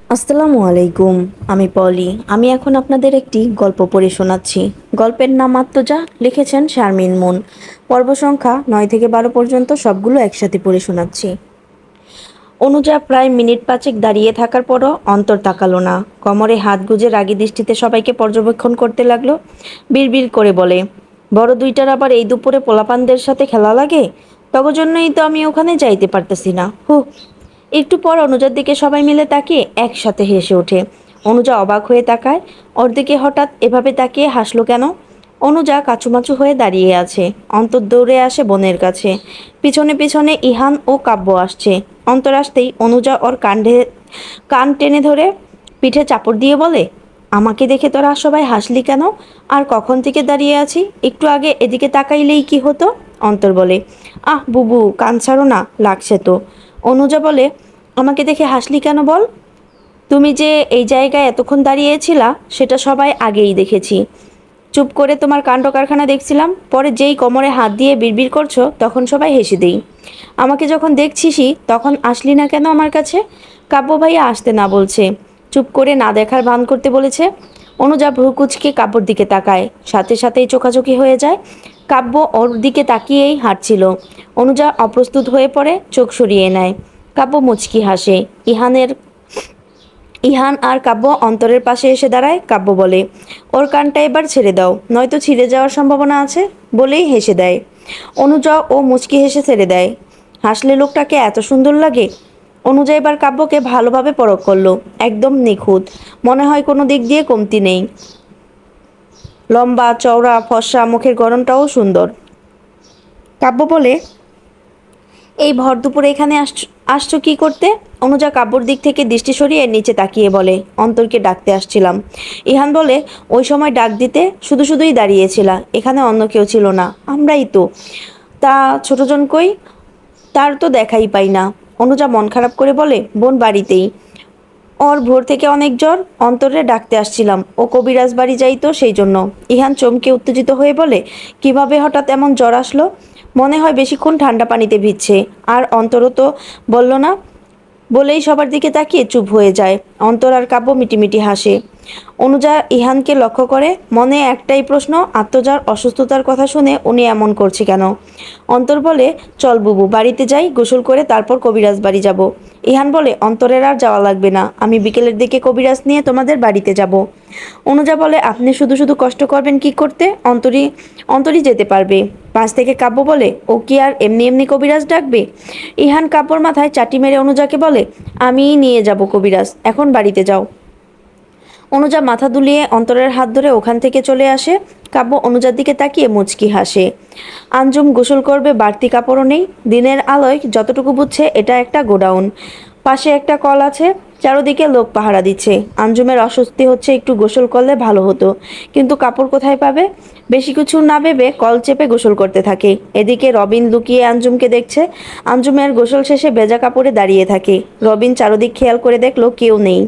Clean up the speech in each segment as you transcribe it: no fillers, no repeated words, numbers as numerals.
আসসালামু আলাইকুম। আমি পলি। আমি এখন আপনাদের একটি গল্প পড়ে শোনাচ্ছি। গল্পের নাম আত্মজা, লিখেছেন শারমিন মুন। পর্ব সংখ্যা ৯ থেকে ১২ পর্যন্ত সবগুলো একসাথে পড়ে শোনাচ্ছি। অনুজা প্রায় মিনিট পাঁচেক দাঁড়িয়ে থাকার পরও অন্তর তাকালো না। কোমরে হাত গুজে রাগী দৃষ্টিতে সবাইকে পর্যবেক্ষণ করতে লাগলো। বিড়বিড় করে বলে, বড় দুইটার আবার এই দুপুরে পোলাপানদের সাথে খেলা লাগে? তগো জন্যই তো আমি ওখানে যাইতে পারতেছি না। একটু পর অনুজার দিকে সবাই মিলে তাকিয়ে একসাথে হেসে ওঠে। অনুজা অবাক হয়ে তাকায়। ওর দিকে হঠাৎ এভাবে তাকিয়ে হাসলো কেন? অনুজা কাচুমাচু হয়ে দাঁড়িয়ে আছে। অন্তর দৌড়ে আসে বোনের কাছে। পিছনে পিছনে ইহান ও কাব্য আসছে। অন্তর আসতেই অনুজা ওর কান টেনে ধরে পিঠে চাপড় দিয়ে বলে, আমাকে দেখে তোরা সবাই হাসলি কেন? আর কখন থেকে দাঁড়িয়ে আছি? একটু আগে এদিকে তাকাইলেই কি হতো? অন্তর বলে, আহ বুবু, কান ছাড়ো না, লাগছে তো। অনুজা বলে, আমাকে দেখে হাসলি কেন বল? তুমি যে এই জায়গায় এতক্ষণ দাঁড়িয়েছিলা সেটা সবাই আগেই দেখেছি। চুপ করে তোমার কাণ্ড কারখানা দেখছিলাম, পরে যেই কোমরে হাত দিয়ে বিড়বিড় করছো তখন সবাই হেসে দেই। আমাকে যখন দেখছিসই তখন আসলি না কেন আমার কাছে? কাব্য ভাইয়া আসতে না বলছে, চুপ করে না দেখার ভান করতে বলেছে। অনুজা ভ্রুকুচকে কাব্যর দিকে তাকায়, সাথে সাথেই চোখাচোখি হয়ে যায়। কাব্য ওর দিকে তাকিয়েই হাঁটছিল। অনুজা অপ্রস্তুত হয়ে পড়ে, চোখ সরিয়ে নেয়। কাব্য মুচকি হাসে। ইহান আর কাব্য অন্তরের পাশে এসে দাঁড়ায়। কাব্য বলে, ওর কানটা এবার ছেড়ে দাও, নয়তো ছিঁড়ে যাওয়ার সম্ভাবনা আছে, বলেই হেসে দেয়। অনুজা ও মুচকি হেসে ছেড়ে দেয়। হাসলে লোকটাকে এত সুন্দর লাগে? অনুজা এবার কাব্যকে ভালোভাবে পরখ করলো। একদম নিখুঁত, মনে হয় কোনো দিক দিয়ে কমতি নেই। লম্বা চওড়া ফর্সা, মুখের গড়নটাও সুন্দর। কাব্য বলে, এই ভর দুপুরে এখানে আসছো কি করতে? অনুজা কাব্যর দিক থেকে দৃষ্টি সরিয়ে নিচে তাকিয়ে বলে, অন্তরকে ডাকতে আসছিলাম। ইহান বলে, ওই সময় ডাক দিতে শুধু শুধুই দাঁড়িয়েছিলা, এখানে অন্য কেউ ছিল না, আমরাই তো। তা ছোটজন কই? তার তো দেখাই পাই না। অনুজা মন খারাপ করে বলে, বোন বাড়িতেই। ওর ভোর থেকে অনেক জ্বর, অন্তরে ডাকতে আসছিলাম, ও কবিরাজ বাড়ি যাইতো সেই জন্য। ইহান চমকে উত্তেজিত হয়ে বলে, কিভাবে হঠাৎ এমন জ্বর আসলো? মনে হয় বেশিক্ষণ ঠান্ডা পানিতে ভিজছে। আর অন্তরও তো বলল না, বলেই সবার দিকে তাকিয়ে চুপ হয়ে যায়। অন্তর আর কাব্য মিটিমিটি হাসে। অনুজা ইহানকে লক্ষ্য করে, মনে একটাই প্রশ্ন, আত্মজার অসুস্থতার কথা শুনে উনি এমন করছে কেন? অন্তর বলে, চল বুবু, বাড়িতে যাই, গোসল করে তারপর কবিরাজ বাড়ি যাব। ইহান বলে, অন্তরের আর যাওয়া লাগবে না, আমি বিকেলের দিকে কবিরাজ নিয়ে তোমাদের বাড়িতে যাব। অনুজা বলে, আপনি শুধু শুধু কষ্ট করবেন কি করতে? অন্তরই যেতে পারবে। পাশ থেকে কাব্য বলে, ও কি আর এমনি এমনি কবিরাজ ডাকবে? ইহান কাব্যর মাথায় চাটি মেরে অনুজাকে বলে, আমিই নিয়ে যাব কবিরাজ, এখন বাড়িতে যাও। অনুজা মাথা দুলিয়ে অন্তরের হাত ধরে ওখান থেকে চলে আসে। কাব্য অনুজার দিকে তাকিয়ে মুচকি হাসে। আঞ্জুম গোসল করবে, বাড়তি কাপড়ও নেই। দিনের আলোয় যতটুকু বুঝছে এটা একটা গোডাউন। পাশে একটা কল আছে, চারদিকে লোক পাহারা দিচ্ছে। আঞ্জুমের অস্বস্তি হচ্ছে, একটু গোসল করলে ভালো হতো, কিন্তু কাপড় কোথায় পাবে? বেশি কিছু না ভেবে কল চেপে গোসল করতে থাকে। এদিকে রবিন লুকিয়ে আঞ্জুমকে দেখছে। আঞ্জুমের গোসল শেষে ভেজা কাপড়ে দাঁড়িয়ে থাকে। রবিন চারদিক খেয়াল করে দেখলো কেউ নেই।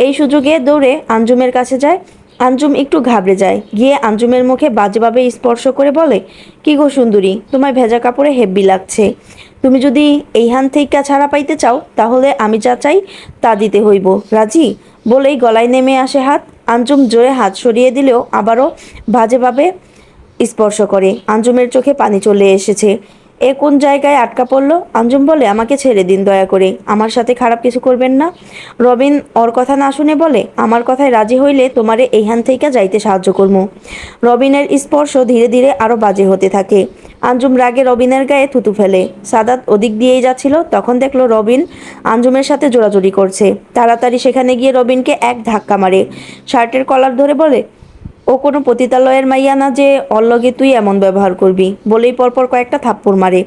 এই সুযোগে দৌড়ে আঞ্জুমের কাছে যায়। আঞ্জুম একটু ঘাবড়ে যায়, গিয়ে আঞ্জুমের মুখে বাজেভাবে স্পর্শ করে বলে, কি গো সুন্দরী, তোমায় ভেজা কাপড়ে হেব্বি লাগছে। তুমি যদি এইখান থেকে ছাড়া পাইতে চাও তাহলে আমি যা চাই তা দিতে হইব, রাজি? বলেই গলায় নেমে আসে হাত। আঞ্জুম জোরে হাত সরিয়ে দিলেও আবারও বাজেভাবে স্পর্শ করে। আঞ্জুমের চোখে পানি চলে এসেছে। এ কোন জায়গায় আটকা পড়লো? আঞ্জুম বলে, আমাকে ছেড়ে দিন দয়া করে, আমার সাথে খারাপ কিছু করবেন না। রবিন ওর কথা না শুনে বলে, আমার কথায় রাজি হইলে তোমারে এইখান থেকে যাইতে সাহায্য করবো। রবিনের স্পর্শ ধীরে ধীরে আরো বাজে হতে থাকে। আঞ্জুম রাগে রবিনের গায়ে থুতু ফেলে। সাদাত ওদিক দিয়েই যাচ্ছিল, তখন দেখলো রবিন আঞ্জুমের সাথে জোরাজুরি করছে। তাড়াতাড়ি সেখানে গিয়ে রবিনকে এক ধাক্কা মারে। শার্টের কলার ধরে বলে, ও কোনো পতিতালয়ের মাইয়া না যে ওর লগে তুই এমন ব্যবহার করবি, বলেই পরপর কয়েকটা থাপ্পড় মারে।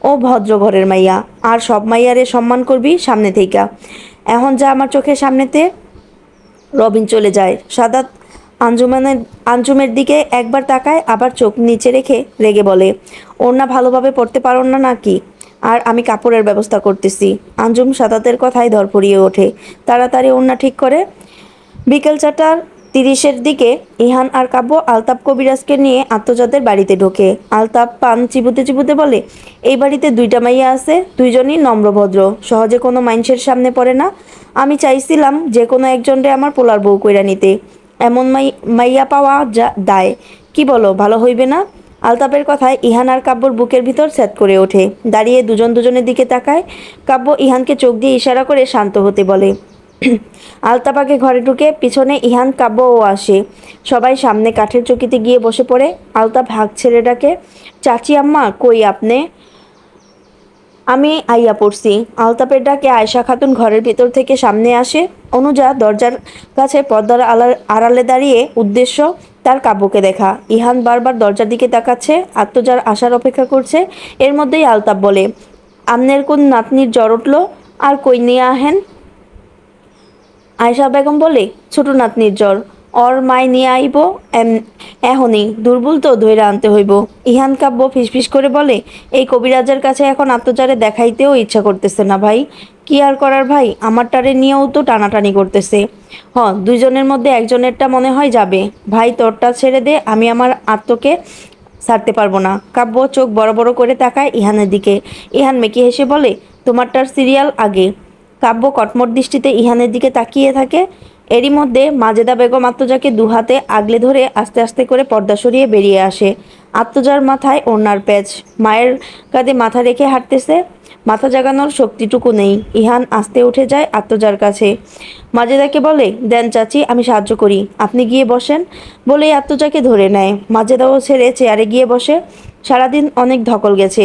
ও ভদ্র ঘরের মাইয়া, আর সব মাইয়ারে সম্মান করবি সামনে থেইকা। এখন যা আমার চোখের সামনেতে। রবিন চলে যায়। সাদাত আঞ্জুমানের আঞ্জুমের দিকে একবার তাকায়, আবার চোখ নিচে রেখে রেগে বলে, ওড়না ভালোভাবে পড়তে পারো না নাকি? আর আমি কাপড়ের ব্যবস্থা করতেছি। আঞ্জুম সাদাতের কথায় ধরফড়িয়ে ওঠে, তাড়াতাড়ি ওড়না ঠিক করে। বিকেল 4টার 30-এর দিকে ইহান আর কাব্য আলতাপ কবিরাজকে নিয়ে আত্মজাতের বাড়িতে ঢোকে। আলতাপ পান চিবুতে চিবুতে বলে, এই বাড়িতে 2টা মাইয়া আছে, 2জনই নম্রভদ্র, সহজে কোনো মানুষের সামনে পড়ে না। আমি চাইছিলাম যে কোনো একজনরে আমার পোলার বউ কইরা নিতে, এমন মাইয়া পাওয়া যা দায়। কি বলো, ভালো হইবে না? আলতাপের কথায় ইহান আর কাব্যর বুকের ভিতর স্যাট করে ওঠে। দাঁড়িয়ে দুজন দুজনের দিকে তাকায়। কাব্য ইহানকে চোখ দিয়ে ইশারা করে শান্ত হতে বলে। আলতাপ আগে ঘরে ঢুকে, পিছনে ইহান কাব্যও আসে। সবাই সামনে কাঠের চকিতে গিয়ে বসে পড়ে। আলতাপ হাঁক ছেড়ে ডাকে, চাচি আম্মা কই আপনে? আমি আইয়া পড়ছি। আলতাপের ডাকে আয়শা খাতুন ঘরের ভেতর থেকে সামনে আসে। অনুজা দরজার কাছে পর্দার আড়ালে দাঁড়িয়ে, উদ্দেশ্য তার কাব্যকে দেখা। ইহান বারবার দরজার দিকে তাকাচ্ছে, আত্মজার আসার অপেক্ষা করছে। এর মধ্যেই আলতাপ বলে, আমনের কোন নাতনির জ্বর উঠল, আর কই নিয়ে আহেন? আয়শা বেগম বলে, ছোট নাতনির জ্বর, ওর মায় নিয়ে আইব এখনই, দুর্বল তো ধইরা আনতে হইব। ইহান কাব্য ফিসফিস করে বলে, এই কবিরাজের কাছে এখন আত্মচারে দেখাইতেও ইচ্ছা করতেছে না ভাই। কি আর করার ভাই, আমারটারে নিয়েও তো টানাটানি করতেছে। 2জনের মধ্যে একজনেরটা মনে হয় যাবে। ভাই তোরটা ছেড়ে দে, আমি আমার আত্মকে ছাড়তে পারবো না। কাব্য চোখ বড় বড় করে তাকায় ইহানের দিকে। ইহান মেকি হেসে বলে, তোমারটার সিরিয়াল আগে। কাব্য কটমট দৃষ্টিতে ইহানের দিকে তাকিয়ে থাকে। এরই মধ্যে মাজেদা বেগম আত্মজাকে দুহাতে আগলে ধরে আস্তে আস্তে করে পর্দা সরিয়ে বেরিয়ে আসে। আত্মজার মাথায় ওড়নার প্যাচ, মায়ের কাঁধে মাথা রেখে হাঁটতেছে। মাথা জাগানোর শক্তিটুকু নেই। ইহান আস্তে উঠে যায় আত্মজার কাছে। মাজেদাকে বলে, দেন চাচি, আমি সাহায্য করি, আপনি গিয়ে বসেন। বলেই আত্মজাকে ধরে নেয়। মাজেদাও ছেড়ে চেয়ারে গিয়ে বসে। সারাদিন অনেক ধকল গেছে,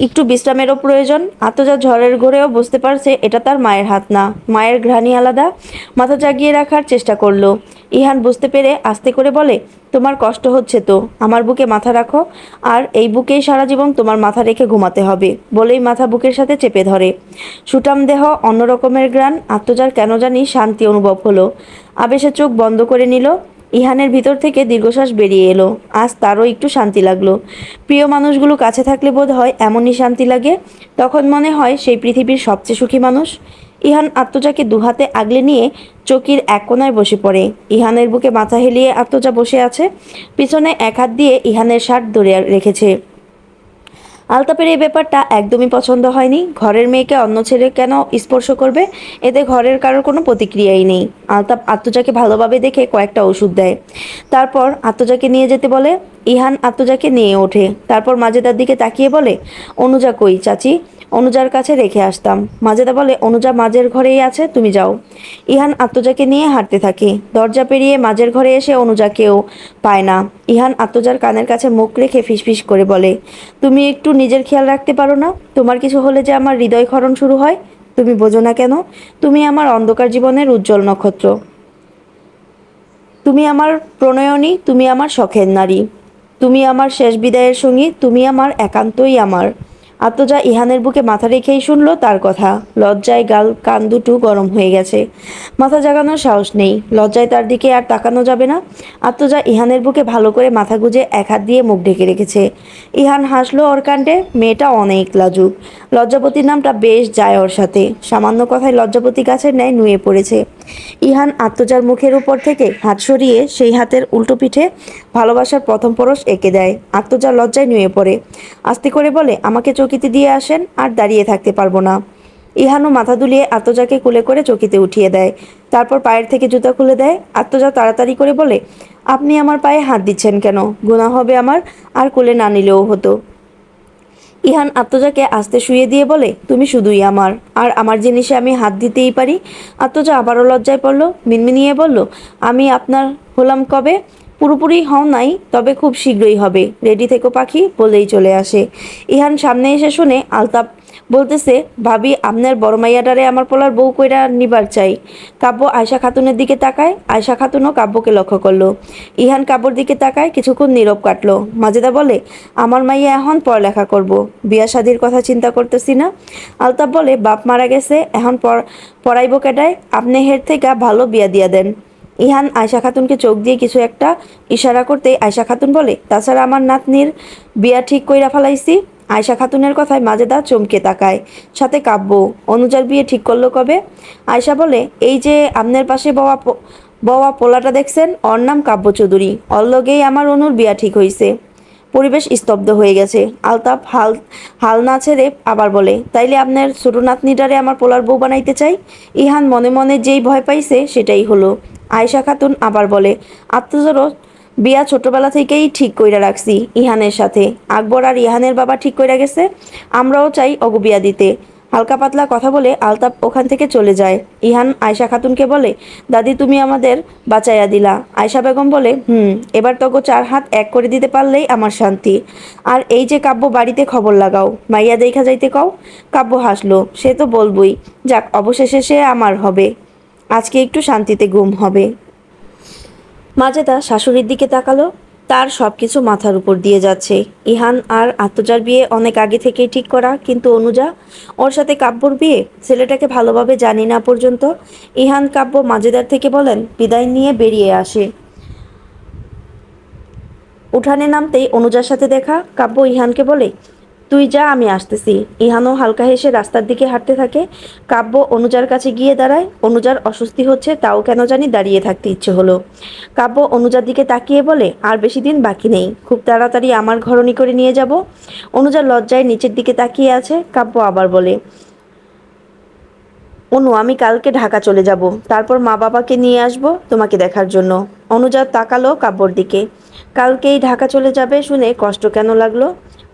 একটু বিশ্রামেরও প্রয়োজন। আত্মজা ঝড়ের ঘোরেও বুঝতে পারছে এটা তার মায়ের হাত না, মায়ের ঘ্রাণই আলাদা। মাথা জাগিয়ে রাখার চেষ্টা করলো। ইহান বুঝতে পেরে আস্তে করে বলে, তোমার কষ্ট হচ্ছে তো, আমার বুকে মাথা রাখো, আর এই বুকেই সারা জীবন তোমার মাথা রেখে ঘুমাতে হবে। বলেই মাথা বুকের সাথে চেপে ধরে। সুটাম দেহ, অন্যরকমের গ্রাণ। আত্মজার কেন জানি শান্তি অনুভব হলো। আবেশে চোখ বন্ধ করে নিল। ইহানের ভিতর থেকে দীর্ঘশ্বাস বেরিয়ে এলো। আজ তারও একটু শান্তি লাগলো। প্রিয় মানুষগুলো কাছে থাকলে বোধ হয় এমনই শান্তি লাগে। তখন মনে হয় সেই পৃথিবীর সবচেয়ে সুখী মানুষ। ইহান আত্মজাকে দুহাতে আগলে নিয়ে চকির এক কোনায় বসে পড়ে। ইহানের বুকে মাথা হেলিয়ে আত্মজা বসে আছে। পিছনে এক হাত দিয়ে ইহানের শার্ট ধরে রেখেছে। আলতাপের এই ব্যাপারটা একদমই পছন্দ হয়নি। ঘরের মেয়েকে অন্য ছেলে কেন স্পর্শ করবে? এতে ঘরের কারোর কোনো প্রতিক্রিয়াই নেই। আলতাপ আত্মজাকে ভালোভাবে দেখে কয়েকটা ওষুধ দেয়। তারপর আত্মজাকে নিয়ে যেতে বলে। ইহান আত্মজাকে নিয়ে ওঠে। তারপর মাজেদার দিকে তাকিয়ে বলে, অনুজা কই চাচি? অনুজার কাছে রেখে আসতাম। মাজেদা বলে, অনুজা মাঝের ঘরেই আছে, তুমি যাও। ইহান আত্মজাকে নিয়ে হাঁটতে থাকে। দরজা পেরিয়ে মাঝের ঘরে এসে অনুজাকেও পায় না। ইহান আত্মজার কানের কাছে মুখ রেখে ফিসফিস করে বলে, তুমি একটু নিজের খেয়াল রাখতে পারো না? তোমার কিছু হলে যে আমার হৃদয় ক্ষরণ শুরু হয়। তুমি বোঝো না কেন? তুমি আমার অন্ধকার জীবনের উজ্জ্বল নক্ষত্র, তুমি আমার প্রণয়নী, তুমি আমার শখের নারী, তুমি আমার শেষ বিদায়ের সঙ্গী, তুমি আমার একান্তই আমার। আত্মজা ইহানের বুকে মাথা রেখেই শুনল তার কথা। লজ্জায় গাল কান দুটো গরম হয়ে গেছে। মাথা জাগানোর সাহস নেই। লজ্জায় তার দিকে আর তাকানো যাবে না। আত্মজা ইহানের বুকে ভালো করে মাথা গুজে এক হাত দিয়ে মুখ ঢেকে রেখেছে। ইহান হাসলো ওর কাণ্ডে। মেয়েটা অনেক লাজুক। লজ্জাপতির নামটা বেশ যায় ওর সাথে। সামান্য কথায় লজ্জাপতি গাছের ন্যায় নুয়ে পড়েছে। ইহান আত্মজার মুখের উপর থেকে হাত সরিয়ে সেই হাতের উল্টো পিঠে ভালোবাসার প্রথম পরশ এঁকে দেয়। আত্মজা লজ্জায় নুয়ে পড়ে। আস্তে করে বলে, আমাকে চকিতে দিয়ে আসেন, আর দাঁড়িয়ে থাকতে পারবো না। ইহানও মাথা দুলিয়ে আত্মজাকে কোলে করে চকিতে উঠিয়ে দেয়। তারপর পায়ের থেকে জুতা খুলে দেয়। আত্মজা তাড়াতাড়ি করে বলে, আপনি আমার পায়ে হাত দিচ্ছেন কেন? গুনাহ হবে আমার, আর কোলে না নিলেও হতো। ইহান আত্মজাকে আস্তে শুয়ে দিয়ে বলে, তুমি শুধুই আমার, আর আমার জিনিসে আমি হাত দিতেই পারি। আত্মজা আবারও লজ্জায় পড়ল। মিনমিনিয়ে বলল, আমি আপনার হলাম কবে? পুরোপুরি হও নাই, তবে খুব শীঘ্রই হবে। রেডি থেকো পাখি, বলেই চলে আসে। ইহান সামনে এসে শুনে আলতাপ বলতেছে, ভাবি আপনার বড় মাইয়াডারে আমার পোলার বউ কইরা নিবার চাই। কাব্য আয়শা খাতুনের দিকে তাকায়। আয়শা খাতুনও কাব্যকে লক্ষ্য করলো। ইহান কাব্যর দিকে তাকায়। কিছুক্ষণ নীরব কাটলো। মাজেদা বলে, আমার মাইয়া এখন পড়ালেখা করব, বিয়া শাদির কথা চিন্তা করতেছি না। আলতাপ বলে, বাপ মারা গেছে, এখন পড়াইব কেডায়? আপনি হের থেকে ভালো বিয়া দিয়া দেন। ইহান আয়শা খাতুনকে চোখ দিয়ে কিছু একটা ইশারা করতে আয়শা খাতুন বলে, তাছাড়া আমার নাতনির বিয়া ঠিক কইরা ফেলাইছি। আয়শা খাতুনের কথায় মাজেদা চমকে তাকায়। সাথে কাব্য। অনুজার বিয়ে ঠিক করলো কবে? আয়শা বলে, এই যে আমনের পাশে বওয়া বাবা পোলাটা দেখছেন, ওর নাম কাব্য চৌধুরী, ওর লগেই আমার অনুর বিয়া ঠিক হইছে। পরিবেশ স্তব্ধ হয়ে গেছে। আলতাফ হাল হাল না ছেড়ে আবার বলে, তাইলে আপনার ছোট নাতনিটারে আমার পোলার বউ বানাইতে চাই? ইহান মনে মনে যেই ভয় পাইছে সেটাই হলো। আয়েশা খাতুন আবার বলে, আত্মজোর বিয়া ছোটবেলা থেকেই ঠিক কইরা রাখছি ইহানের সাথে। আকবর আর ইহানের বাবা ঠিক কইরা গেছে, আমরাও চাই অগু বিয়া দিতে। হালকা পাতলা কথা বলে আলতাপ ওখান থেকে চলে যায়। ইহান আয়েশা খাতুনকে বলে, দাদি তুমি আমাদের বাঁচাইয়া দিলা। আয়েশা বেগম বলে, এবার তগো 4 হাত এক করে দিতে পারলেই আমার শান্তি। আর এই যে কাব্য বাড়িতে খবর লাগাও, মাইয়া দেখা যাইতে কও। কাব্য হাসলো, সে তো বলবই। যাক, অবশেষে সে আমার হবে, আজকে একটু শান্তিতে ঘুম হবে। মাজেদা শাশুড়ির দিকে তাকালো। তার সবকিছু মাথার উপর দিয়ে যাচ্ছে। ইহান আর আত্মজার বিয়ে অনেক আগে থেকেই ঠিক করা, কিন্তু অনুজা, ওর সাথে কাব্যর বিয়ে, ছেলেটাকে ভালোভাবে জানি না পর্যন্ত। ইহান কাব্য মাজেদার থেকে বলেন বিদায় নিয়ে বেরিয়ে আসে। উঠানে নামতেই অনুজার সাথে দেখা। কাব্য ইহানকে বলে, তুই যা, আমি আসতেছি। ইহানও হালকা হেসে রাস্তার দিকে হাঁটতে থাকে। কাব্য অনুজার কাছে গিয়ে দাঁড়ায়। অনুজার অস্বস্তি হচ্ছে, তাও কেন জানি দাঁড়িয়ে থাকতে ইচ্ছে হলো। কাব্য অনুজার দিকে তাকিয়ে বলে, আর বেশি দিন বাকি নেই, খুব তাড়াতাড়ি আমার ঘরণী করে নিয়ে যাব। অনুজার লজ্জায় নিচের দিকে তাকিয়ে আছে। কাব্য আবার বলে, অনু, আমি কালকে ঢাকা চলে যাব, তারপর মা বাবাকে নিয়ে আসব তোমাকে দেখার জন্য। অনুজা তাকালো কাব্যর দিকে। কালকেই ঢাকা চলে যাবে শুনে কষ্ট কেন লাগলো?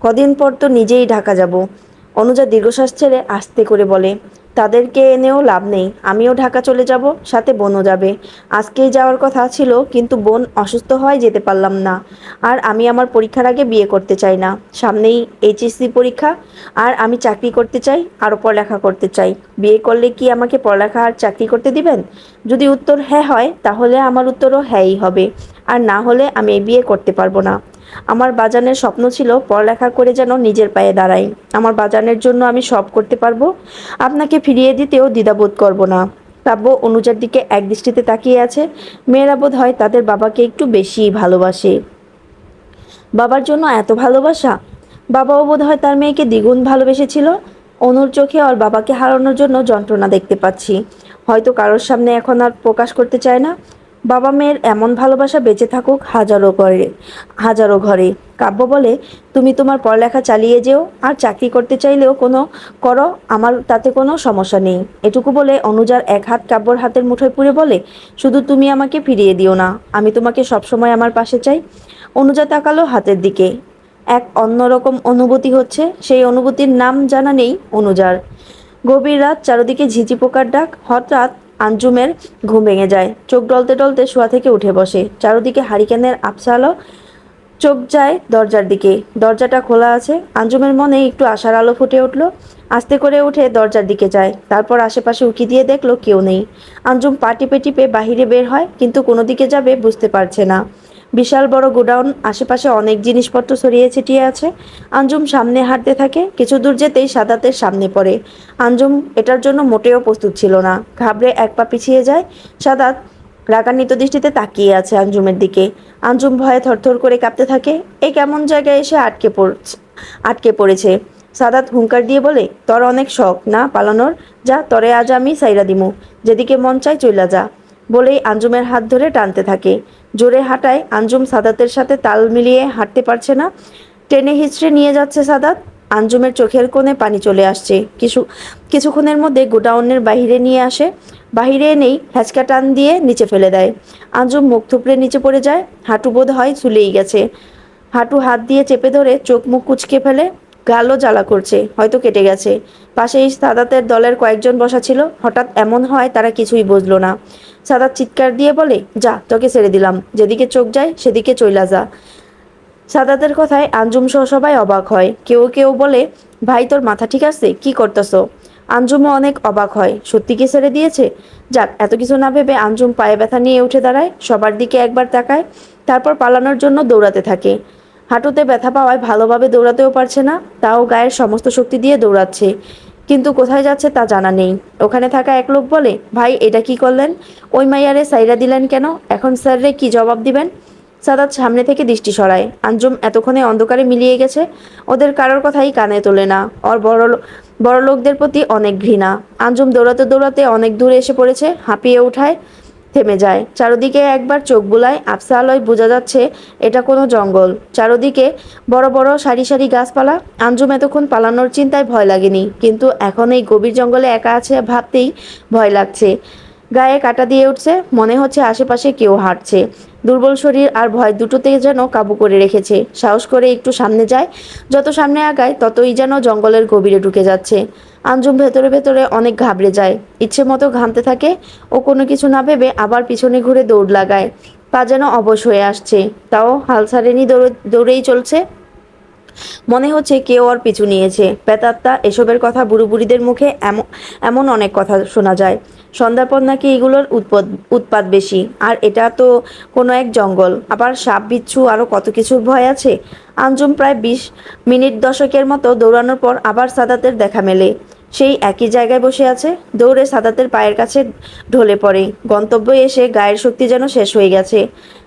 কদিন পর তো নিজেই ঢাকা যাব। অনুজা দীর্ঘশ্বাস ছেড়ে আস্তে করে বলে, তাদেরকে এনেও লাভ নেই, আমিও ঢাকা চলে যাব, সাথে বোনও যাবে। আজকেই যাওয়ার কথা ছিল, কিন্তু বোন অসুস্থ হয় যেতে পারলাম না। আর আমি আমার পরীক্ষার আগে বিয়ে করতে চাই না। সামনেই এইচএসসি পরীক্ষা, আর আমি চাকরি করতে চাই, আরও পড়ালেখা করতে চাই। বিয়ে করলে কি আমাকে পড়ালেখা আর চাকরি করতে দিবেন? যদি উত্তর হ্যাঁ হয়, তাহলে আমার উত্তরও হ্যাঁই হবে, আর না হলে আমি এই বিয়ে করতে পারবো না। আমার বাজানের স্বপ্ন ছিল পড়ালেখা করে যেন নিজের পায়ে দাঁড়াই। আমার বাজানের জন্য আমি সব করতে পারবো, আপনাকে ফিরিয়ে দিতেও দ্বিধাবোধ করব না। কাব্য অনুজার দিকে একদৃষ্টিতে তাকিয়ে আছে। মেয়েরা বোধ হয় তাদের বাবাকে একটু বেশিই ভালোবাসে। বাবার জন্য এত ভালোবাসা! বাবাও বোধ হয় তার মেয়েকে দ্বিগুণ ভালোবেসেছিল। অনুর চোখে ওর বাবাকে হারানোর জন্য যন্ত্রণা দেখতে পাচ্ছি। হয়তো কারোর সামনে এখন আর প্রকাশ করতে চায় না। বাবা মেয়ের এমন ভালোবাসা বেঁচে থাকুক হাজারো ঘরে, হাজারো ঘরে। কাব্য বলে, তুমি তোমার পড়ালেখা চালিয়ে যেও, আর চাকরি করতে চাইলেও করো, আমার তাতে কোনো সমস্যা নেই। এটুকু বলে অনুজার এক হাত কাব্যর হাতের মুঠোয় পুরে বলে, শুধু তুমি আমাকে ফিরিয়ে দিও না, আমি তোমাকে সবসময় আমার পাশে চাই। অনুজা তাকালো হাতের দিকে। এক অন্যরকম অনুভূতি হচ্ছে, সেই অনুভূতির নাম জানা নেই অনুজার। গভীর রাত, চারদিকে ঝিঁঝি পোকার ডাক। হঠাৎ আঞ্জুমের ঘুম ভেঙে যায়। চোখ ডলতে ডলতে শোয়া থেকে উঠে বসে। চারদিকে হারিকেনের আবছা আলো। চোখ যায় দরজার দিকে। দরজাটা খোলা আছে। আঞ্জুমের মনে একটু আশার আলো ফুটে উঠল। আস্তে করে উঠে দরজার দিকে যায়। তারপর আশেপাশে উঁকি দিয়ে দেখলো কেউ নেই। আঞ্জুম পা টিপে টিপে বাহিরে বের হয়, কিন্তু কোনো দিকে যাবে বুঝতে পারছে না। বিশাল বড় গোডাউন, আশেপাশে অনেক জিনিসপত্র ছড়িয়ে ছিটিয়ে আছে। আঞ্জুম সামনে হাঁটতে থাকে। কিছু দূর যেতেই সাদাতের সামনে পড়ে। আঞ্জুম এটার জন্য মোটেও প্রস্তুত ছিল না। ঘাবড়ে এক পা পিছিয়ে যায়। সাদাত রাগান্বিত দৃষ্টিতে তাকিয়ে আছে আঞ্জুমের দিকে। আঞ্জুম ভয়ে থরথর করে কাঁপতে থাকে। এই কেমন জায়গায় এসে আটকে পড়েছে। সাদাত হুঙ্কার দিয়ে বলে, তোর অনেক শখ না পালানোর, যা, তরে আজ আমি সাইরা দিমু, যেদিকে মন চায় চইলা যা। বলেই আঞ্জুমের হাত ধরে টানতে থাকে। জোরে হাঁটায় আঞ্জুম সাদাতের সাথে তাল মিলিয়ে হাঁটতে পারছে না। টেনে হিচড়ে নিয়ে যাচ্ছে সাদাত। আঞ্জুমের চোখের কোণে পানি চলে আসছে। কিছুক্ষণের মধ্যে গোডাউনের বাহিরে নিয়ে আসে। বাহিরে এনেই হ্যাচকা টান দিয়ে নিচে ফেলে দেয়। আঞ্জুম মুখ থুবড়ে নিচে পড়ে যায়। হাঁটু বোধ হয় চুলেই গেছে। হাঁটু হাত দিয়ে চেপে ধরে চোখ মুখ কুঁচকে ফেলে। গালও জ্বালা করছে, হয়তো কেটে গেছে। পাশেই সাদাতের দলের কয়েকজন বসা ছিল। হঠাৎ এমন হয় তারা কিছুই বুঝলো না। সাদাত চিৎকার দিয়ে বলে, যা, তোকে ছেড়ে দিলাম, যেদিকে চোখ যায় সেদিকে চইলা যা। সাদাতের কথায় আঞ্জুম সহ সবাই অবাক হয়। কেউ কেউ বলে, ভাই তোর মাথা ঠিক আছে, কি করতেছো? আঞ্জুমও অনেক অবাক হয়। সত্যি কি ছেড়ে দিয়েছে? যাক, এত কিছু না ভেবে আঞ্জুম পায়ে ব্যথা নিয়ে উঠে দাঁড়ায়। সবার দিকে একবার তাকায়, তারপর পালানোর জন্য দৌড়াতে থাকে। হাঁটুতে ব্যথা পাওয়ায় ভালোভাবে দৌড়াতেও পারছে না, তাও গায়ের সমস্ত শক্তি দিয়ে দৌড়াচ্ছে। কিন্তু কোথায় যাচ্ছে তা জানা নেই। ওখানে থাকা এক লোক বলে, ভাই এটা কি করলেন? ওই মাইয়ারে সাইরা দিলেন কেন? এখন স্যাররে কি জবাব দিবেন? সাদাত সামনে থেকে দৃষ্টি সরায়। আঞ্জুম এতক্ষণে অন্ধকারে মিলিয়ে গেছে। ওদের কারোর কথাই কানে তোলে না। ওর বড় লোকদের প্রতি অনেক ঘৃণা। আঞ্জুম দৌড়াতে দৌড়াতে অনেক দূরে এসে পড়েছে। হাঁপিয়ে উঠায় থেমে যায়। চারদিকে একবার চোখ বুলায়, আবছা আলোয় বোঝা যাচ্ছে এটা কোনো জঙ্গল। চারদিকে বড় বড় সারি সারি গাছপালা। আঞ্জুম এতক্ষণ পালানোর চিন্তায় ভয় লাগেনি, কিন্তু এখন এই গভীর জঙ্গলে একা আছে ভাবতেই ভয় লাগছে। গায়ে কাঁটা দিয়ে উঠছে, মনে হচ্ছে আশেপাশে কেউ হাঁটছে। দুর্বল শরীর আর ভয় দুটোতেই যেন কাবু করে রেখেছে। সাহস করে একটু সামনে যায়, যত সামনে আগায় ততই যেন জঙ্গলের গভীরে ঢুকে যাচ্ছে। আঞ্জুম ভেতরে ভেতরে অনেক ঘাবড়ে যায়, ইচ্ছে মতো ঘামতে থাকে। ও কোনো কিছু না ভেবে আবার পিছনে ঘুরে দৌড় লাগায়। পা যেন অবশ হয়ে আসছে, তাও হাল ছাড়েনি, দৌড়েই চলছে। মনে হচ্ছে কেউ ওর পিছু নিয়েছে। প্রেতাত্মা এসবের কথা বুড়ো বুড়িদের মুখে এমন এমন অনেক কথা শোনা যায়। সন্ধ্যার পর নাকি এগুলোর উৎপাত বেশি, আর এটা তো কোনো এক জঙ্গল, আবার সাপ বিচ্ছু আরও কত কিছুর ভয় আছে। আঞ্জুম প্রায় 20 মিনিট দশকের মতো দৌড়ানোর পর আবার সাদাতের দেখা মেলে। সেই একই জায়গায় বসে আছে। দৌড়ে সাদাতের পায়ের কাছে ঢলে পড়ে। গন্তব্যে এসে গায়ের শক্তি যেন শেষ হয়ে গেছে।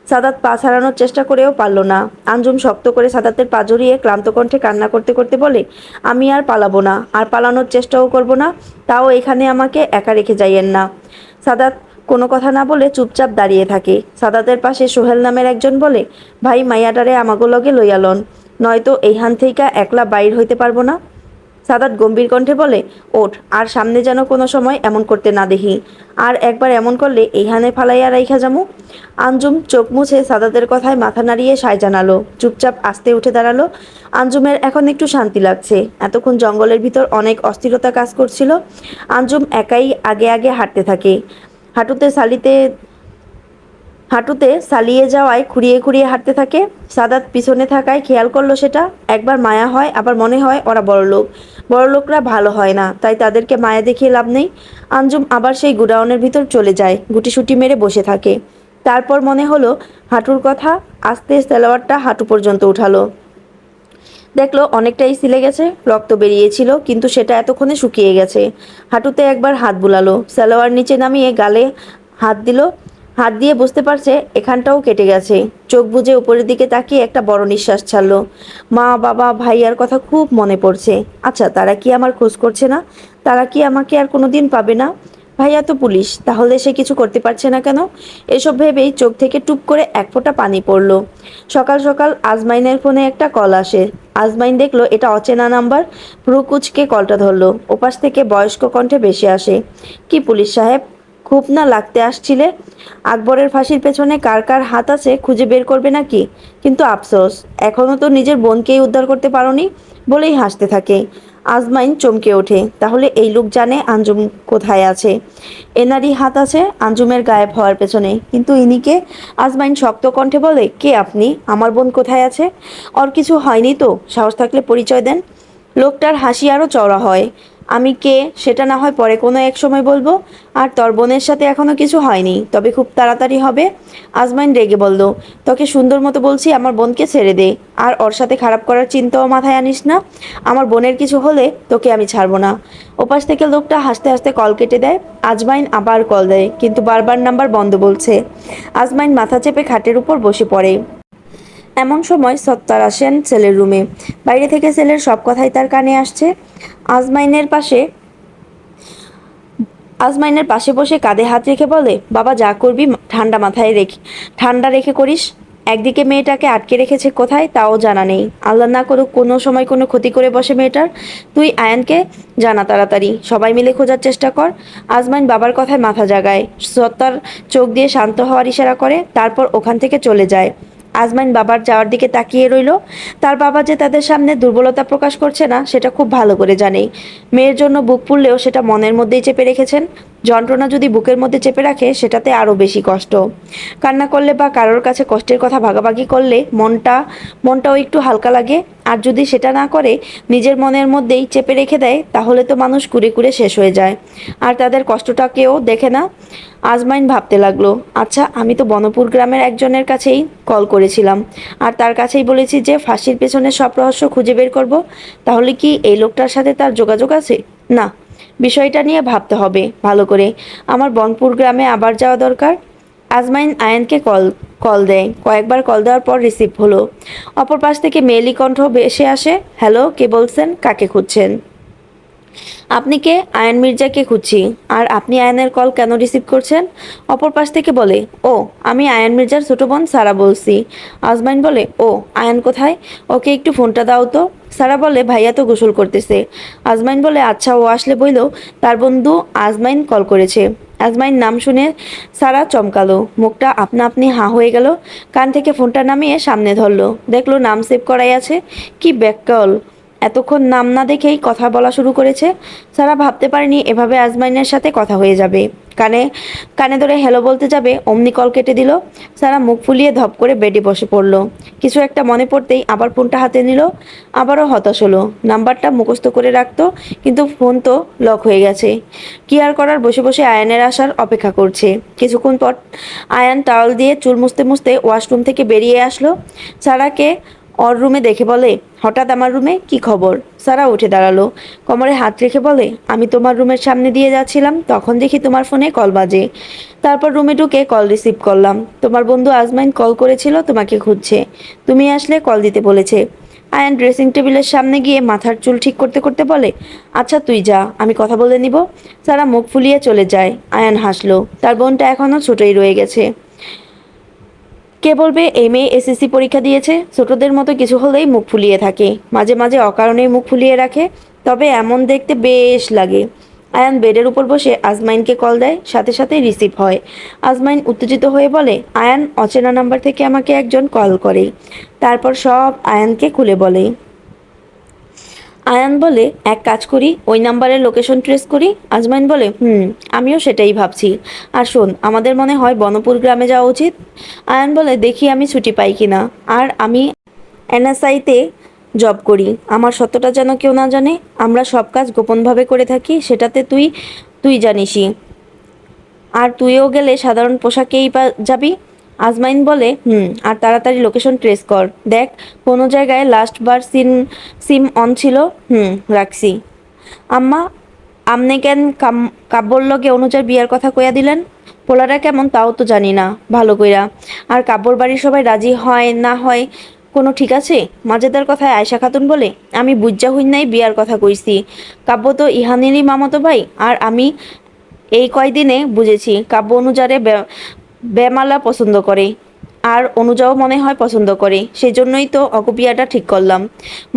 সাদাত পা ছাড়ানোর চেষ্টা করেও পারল না। আঞ্জুম শক্ত করে সাদাতের পা জড়িয়ে ক্লান্ত কণ্ঠে কান্না করতে করতে বলে, আমি আর পালাবো না, আর পালানোর চেষ্টাও করব না, তাও এখানে আমাকে একা রেখে যাইয়েন না। সাদাত কোনো কথা না বলে চুপচাপ দাঁড়িয়ে থাকে। সাদাতের পাশে সোহেল নামের একজন বলে, ভাই মাইয়াটারে আমাগো লগে লইয়ালন, নয়তো এইখান থেইকা একলা বাইর হইতে পারবো না। সাদাত গম্ভীর কণ্ঠে বলে, ওঠ, আর সামনে যেন কোনো সময় এমন করতে না দেখি। আর একবার এমন করলে এইখানে ফালাইয়া রাইখা যামু। আঞ্জুম চোখ মুছে সাদাতের কথায় মাথা নাড়িয়ে সায় জানালো। চুপচাপ আস্তে উঠে দাঁড়ালো। আঞ্জুমের এখন একটু শান্তি লাগছে। এতক্ষণ জঙ্গলের ভিতর অনেক অস্থিরতা কাজ করছিল। আঞ্জুম একাই আগে আগে হাঁটতে থাকে। হাঁটুতে সালিতে হাঁটুতে সালিয়ে যাওয়ায় খুঁড়িয়ে খুঁড়িয়ে হাঁটতে থাকে। সাদাত পিছনে থাকায় খেয়াল করলো সেটা। একবার মায়া হয়, আবার মনে হয় ওরা বড়লোক। বড়লোকরা ভালো হয় না, তাই তাদেরকে মায়া দেখিয়ে লাভ নেই। আঞ্জুম আবার সেই গুডাউনের ভিতর চলে যায়, গুটিসুটি মেরে বসে থাকে। তারপর মনে হলো হাঁটুর কথা। আস্তে সালোয়ারটা হাঁটু পর্যন্ত উঠালো। দেখলো অনেকটাই ছিলে গেছে, রক্ত বেরিয়েছিল, কিন্তু সেটা এতক্ষণে শুকিয়ে গেছে। হাঁটুতে একবার হাত বুলালো, সালোয়ার নিচে নামিয়ে গালে হাত দিল। হাত দিয়ে বুঝতে পারছে এখানটাও কেটে গেছে। চোখ বুজে উপরের দিকে তাকিয়ে একটা বড় নিঃশ্বাস ছাড়লো। মা, বাবা, ভাইয়ার কথা খুব মনে পড়ছে। আচ্ছা, তারা কি আমার খোঁজ করছে না? তারা কি আমাকে আর কোনোদিন পাবে না? ভাইয়া তো পুলিশ, তাহলে সে কিছু করতে পারছে না কেন? এসব ভেবেই চোখ থেকে টুপ করে এক ফোঁটা পানি পড়ল। সকাল সকাল আজমাইনের ফোনে একটা কল আসে। আজমাইন দেখলো এটা অচেনা নাম্বার। ভ্রু কুচকে কলটা ধরলো। ওপাশ থেকে বয়স্ক কণ্ঠে ভেসে আসে, কি পুলিশ সাহেব, খুব না লাগতে আসছিলে? আকবরের ফাঁসির পেছনে কার কার হাত আছে খুঁজে বের করবে নাকি? কিন্তু আফসোস, এখনও তো নিজের বোনকেই উদ্ধার করতে পারোনি। বলেই হাসতে থাকে। আজমাইন চমকে ওঠে, তাহলে এই লোক জানে আঞ্জুম কোথায় আছে। এনারই হাত আছে আঞ্জুমের গায়েব হওয়ার পেছনে। কিন্তু ইনিকে? আজমাইন শক্ত কণ্ঠে বলে, কে আপনি? আমার বোন কোথায় আছে? ওর কিছু হয়নি তো? সাহস থাকলে পরিচয় দেন। লোকটার হাসি আরও চওড়া হয়। আমি কে সেটা না হয় পরে কোনো এক সময় বলবো। আর তোর বোনের সাথে এখনো কিছু হয়নি, তবে খুব তাড়াতাড়ি হবে। আজমাইন রেগে বলল, তোকে সুন্দর মতো বলছি আমার বোনকে ছেড়ে দে, আর ওর সাথে খারাপ করার চিন্তাও মাথায় আনিস না। আমার বোনের কিছু হলে তোকে আমি ছাড়বো না। ওপাশ থেকে লোকটা হাসতে হাসতে কল কেটে দেয়। আজমাইন আবার কল দেয়, কিন্তু বারবার নাম্বার বন্ধ বলছে। আজমাইন মাথা চেপে খাটের উপর বসে পড়ে। এমন সময় সত্তার আসেন ছেলের রুমে। বাইরে থেকে ছেলের সব কথাই তার কানে আসছে। আজমাইনের পাশে আজমাইনের পাশে বসে কাঁধে হাত রেখে বলে, বাবা যা করবি ঠান্ডা রেখে করিস। একদিকে মেয়েটাকে আটকে রেখেছে কোথায় তাও জানা নেই। আল্লাহ না করুক কোনো সময় কোনো ক্ষতি করে বসে মেয়েটার। তুই আয়ানকে জানা তাড়াতাড়ি, সবাই মিলে খোঁজার চেষ্টা কর। আজমাইন বাবার কথায় মাথা জাগায়। সত্তার চোখ দিয়ে শান্ত হওয়ার ইশারা করে, তারপর ওখান থেকে চলে যায়। আজমাইন বাবার যাওয়ার দিকে তাকিয়ে রইল। তার বাবা যে তাদের সামনে দুর্বলতা প্রকাশ করছে না সেটা খুব ভালো করে জানে। মেয়ের জন্য বুক পুড়লেও সেটা মনের মধ্যেই চেপে রেখেছেন। যন্ত্রণা যদি বুকের মধ্যে চেপে রাখে সেটাতে আরও বেশি কষ্ট। কান্না করলে বা কারোর কাছে কষ্টের কথা ভাগাভাগি করলে মনটাও একটু হালকা লাগে। আর যদি সেটা না করে নিজের মনের মধ্যেই চেপে রেখে দেয়, তাহলে তো মানুষ কুড়ে কুড়ে শেষ হয়ে যায়, আর তাদের কষ্টটাকেও দেখে না। আজমাইন ভাবতে লাগলো, আচ্ছা আমি তো বনপুর গ্রামের একজনের কাছেই কল করেছিলাম, আর তার কাছেই বলেছি যে ফাঁসির পেছনে সব রহস্য খুঁজে বের করব। তাহলে কি এই লোকটার সাথে তার যোগাযোগ আছে? না, বিষয়টা নিয়ে ভাবতে হবে ভালো করে। আমার বনপুর গ্রামে আবার যাওয়া দরকার। আজমাইন আয়ানকে কল দেয়। কয়েকবার কল দেওয়ার পর রিসিভ হলো। অপর পাশ থেকে মেয়েলি কণ্ঠ ভেসে আসে, হ্যালো, কে বলছেন? কাকে খুঁজছেন? আপনি কে? আয়ান মির্জাকে খুঁজছি। আর আপনি আয়ানের কল কেন রিসিভ করছেন? অপর পাশ থেকে বলে, ও আমি আয়ান মির্জার ছোট বোন সারা বলছি। আজমাইন বলে, ও আয়ান কোথায়? ওকে একটু ফোনটা দাও তো। সারা বলে, ভাইয়া তো গোসল করতেছে। আজমাইন বলে, আচ্ছা ও আসলে বইলো তার বন্ধু আজমাইন কল করেছে। আজমাইন নাম শুনে সারা চমকালো, মুখটা আপনা আপনি হাঁ হয়ে গেল। কান থেকে ফোনটা নামিয়ে সামনে ধরলো, দেখলো নাম সেভ করাই আছে। কি ব্যাককল! এতক্ষণ নাম না দেখেই কথা বলা শুরু করেছে। সারা ভাবতে পারেনি এভাবে আজমাইনের সাথে কথা হয়ে যাবে। কানে কানে ধরে হ্যালো বলতে যাবে অমনি কল কেটে দিল। সারা মুখ ফুলিয়ে ধপ করে বেডে বসে পড়ল। কিছু একটা মনে পড়তেই আবার ফোনটা হাতে নিল। আবারও হতাশ হলো। নাম্বারটা মুখস্থ করে রাখতো, কিন্তু ফোন তো লক হয়ে গেছে। কি আর করার, বসে বসে আয়ানের আসার অপেক্ষা করছে। কিছুক্ষণ পর আয়ান টাওয়াল দিয়ে চুল মুছতে মুছতে ওয়াশরুম থেকে বেরিয়ে আসলো। সারাকে ওর রুমে দেখে বলে, হঠাৎ আমার রুমে, কি খবর? সারা উঠে দাঁড়ালো, কোমরে হাত রেখে বলে, আমি তোমার রুমের সামনে দিয়ে যাচ্ছিলাম, তখন দেখি তোমার ফোনে কল বাজে। তারপর রুমে ঢুকে কল রিসিভ করলাম। তোমার বন্ধু আজমাইন কল করেছিল, তোমাকে খুঁজছে। তুমি আসলে কল দিতে বলেছে। আয়ান ড্রেসিং টেবিলের সামনে গিয়ে মাথার চুল ঠিক করতে করতে বলে, আচ্ছা তুই যা, আমি কথা বলে নিব। সারা মুখ ফুলিয়ে চলে যায়। আয়ান হাসলো, তার বোনটা এখনো ছোটই রয়ে গেছে। কে বলবে এই মেয়ে এসএসসি পরীক্ষা দিয়েছে? ছোটদের মতো কিছু হলেই মুখ ফুলিয়ে থাকে, মাঝে মাঝে অকারণেই মুখ ফুলিয়ে রাখে, তবে এমন দেখতে বেশ লাগে। আয়ান বেডের উপর বসে আজমাইনকে কল দেয়, সাথে সাথে রিসিভ হয়। আজমাইন উত্তেজিত হয়ে বলে, আয়ান অচেনা নাম্বার থেকে আমাকে একজন কল করে। তারপর সব আয়ানকে খুলে বলে। আয়ান বলে, এক কাজ করি, ওই নাম্বারের লোকেশন ট্রেস করি। আজমাইন বলে, আমিও সেটাই ভাবছি। আর শোন, আমাদের মনে হয় বনপুর গ্রামে যাওয়া উচিত। আয়ান বলে, দেখি আমি ছুটি পাই কিনা। আর আমি এনএসআইতে জব করি, আমার সত্যটা যেন কেউ না জানে। আমরা সব কাজ গোপনভাবে করে থাকি, সেটাতে তুই তুই জানিসই। আর তুইও গেলে সাধারণ পোশাকেই যাবি। আজমাইন বলে, আর তাড়াতাড়ি লোকেশন ট্রেস কর, দেখ কোনো জায়গায় লাস্ট বার সিম অন ছিল। রাখছি। আম্মা, আমনে কেন কাব্যর লগে অনুজার বিয়ার কথা কইয়া দিলেন? পোলারা কেমন তাও তো জানি না ভালো কইরা। আর কাব্যর বাড়ির সবাই রাজি হয় না হয় কোনো ঠিক আছে? মাজেদার কথায় আয়শা খাতুন বলে, আমি বুজ্জা হইন নাই বিয়ার কথা কইছি। কাব্য তো ইহানেরই মামাতো ভাই। আর আমি এই কয়দিনে বুঝেছি কাব্য অনুজারে বেমালা পছন্দ করে। আর অনুজাও মনে হয় পছন্দ করে, সেই জন্যই তো অগবিয়াটা ঠিক করলাম।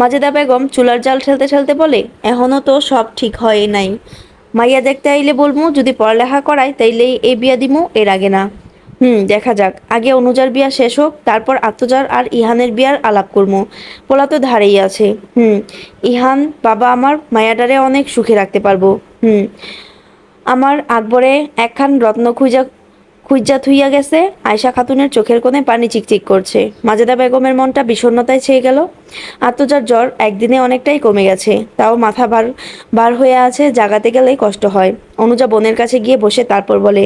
মাজেদা বেগম চুলার জাল ঠেলতে ঠেলতে বলে, এখনও তো সব ঠিক হয় নাই। মাইয়া দেখতে আইলে বলমু, যদি পড়ালেখা করায় তাইলেই এই বিয়া দিমু, এর আগে না। দেখা যাক, আগে অনুজার বিয়া শেষ হোক, তারপর আত্মজার আর ইহানের বিয়ার আলাপ করমু। পোলা তো ধারেই আছে। ইহান বাবা আমার মায়াডারে অনেক সুখে রাখতে পারবো। আমার আকবরে একখান রত্ন খুঁজা খুঁজা থুইয়া গেছে। আয়শা খাতুনের চোখের কোণে পানি চিকচিক করছে। মাজেদা বেগমের মনটা বিষণ্ণতায় ছেয়ে গেল। আত্মজার জ্বর একদিনে অনেকটাই কমে গেছে, তাও মাথা বার বার হয়ে আছে, জাগাতে গেলে কষ্ট হয়। অনুজা বোনের কাছে গিয়ে বসে তারপর বলে,